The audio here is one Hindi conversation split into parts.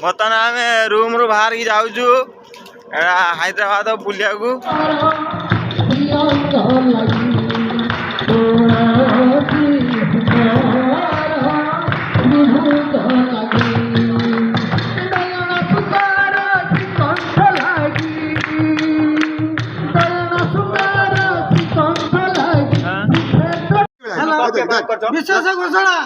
बर्तमान आम रूम रू बाहर की जाऊँ हैदराबाद बुलिया को। विशेष घोषणा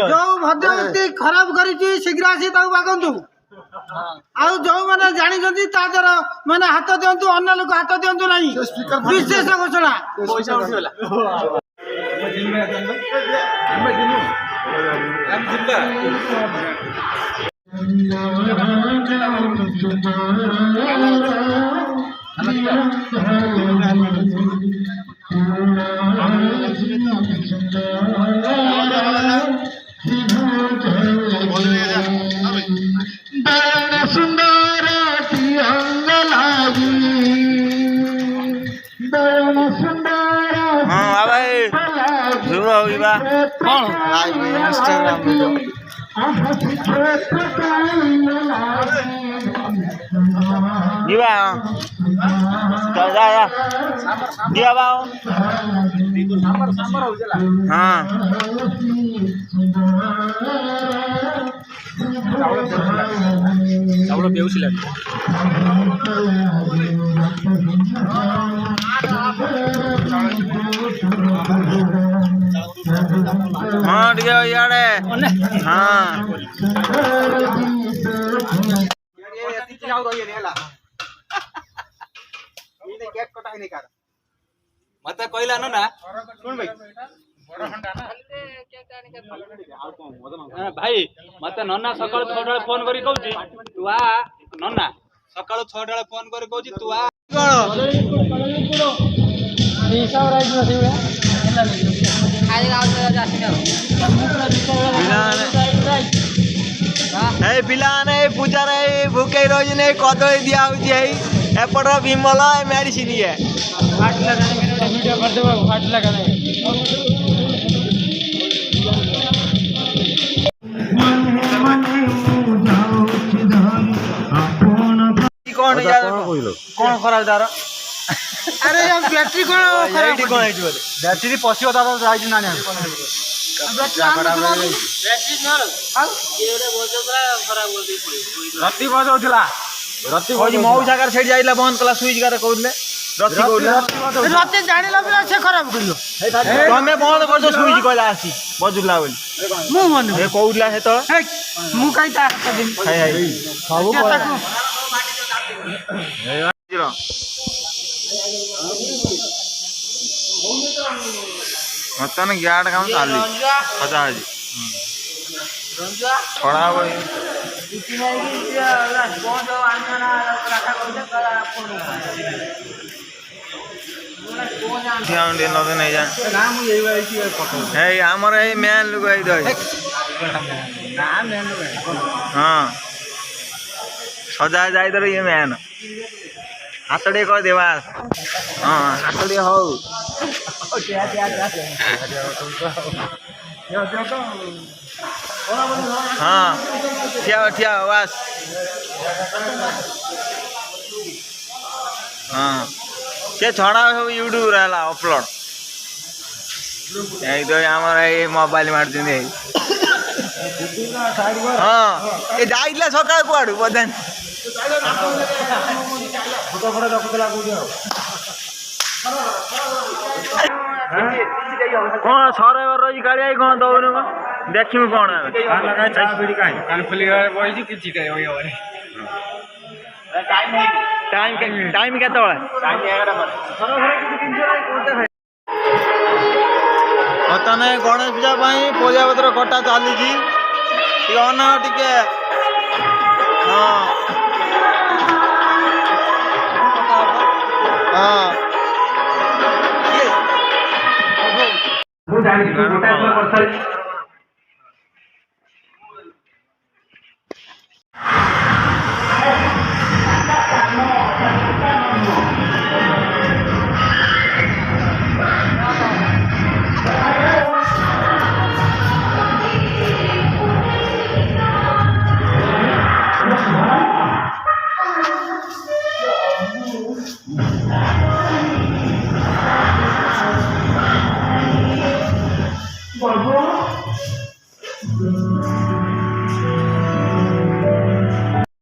जो भद्रवती खराब कर शीघ्र आसी बागंतु जो मैंने जानी तादर मैंने हाथ दिंतु अन्य लोक हाथ दिंतु ना विशेष घोषणा। सुंदर हाँ भाई शुरू होगा कौन इंस्टाग्राम वीडियो जीवा दिया बाओ हाँ चावल बेउसी लगे हाँ ठीक है यारे हाँ मत कहला ना सुन भाई मत नन्ना सकाळ 6टा फोन करी कहूची तू आ नन्ना सकाळ 6टा फोन करी कहूची तू आ पिलाने पूजा भूखे रोज ने कदली दिया एपट विमल मेडिसिन है कौन खराब तार अरे बैटरी कौन बैटरी पशिव तार ना रति बजाऊला रति मऊ जगार से जाइला बंद कला स्विच गार कहले रति रति जानिला बिना से खराब करियो तमे बंद कर दो स्विच कहला आसी बजुला बोली मु मन ए कहला हे तो मु काई ता दिन हाय हाय सब मतन ग्याड काम चाली पता है पड़ा भाई नहीं जान आमर मैन लोग हाँ सजा जाए तो ये मैन हाथड़े कर देवा हाँ हाथड़े हो हाँ ठिया बस हाँ से छड़ा सब यूट्यूब रहा अपलोड एक तो आमर ये मोबाइल मार दिने हाँ ये जाइला सकाळ कुआडू बदन कौन सर रही गाड़ी आई कौन दौड़ देखी कौन टाइम के बर्तमान गणेश पूजा परिया पत्र कटा चली अना टे हाँ बाबा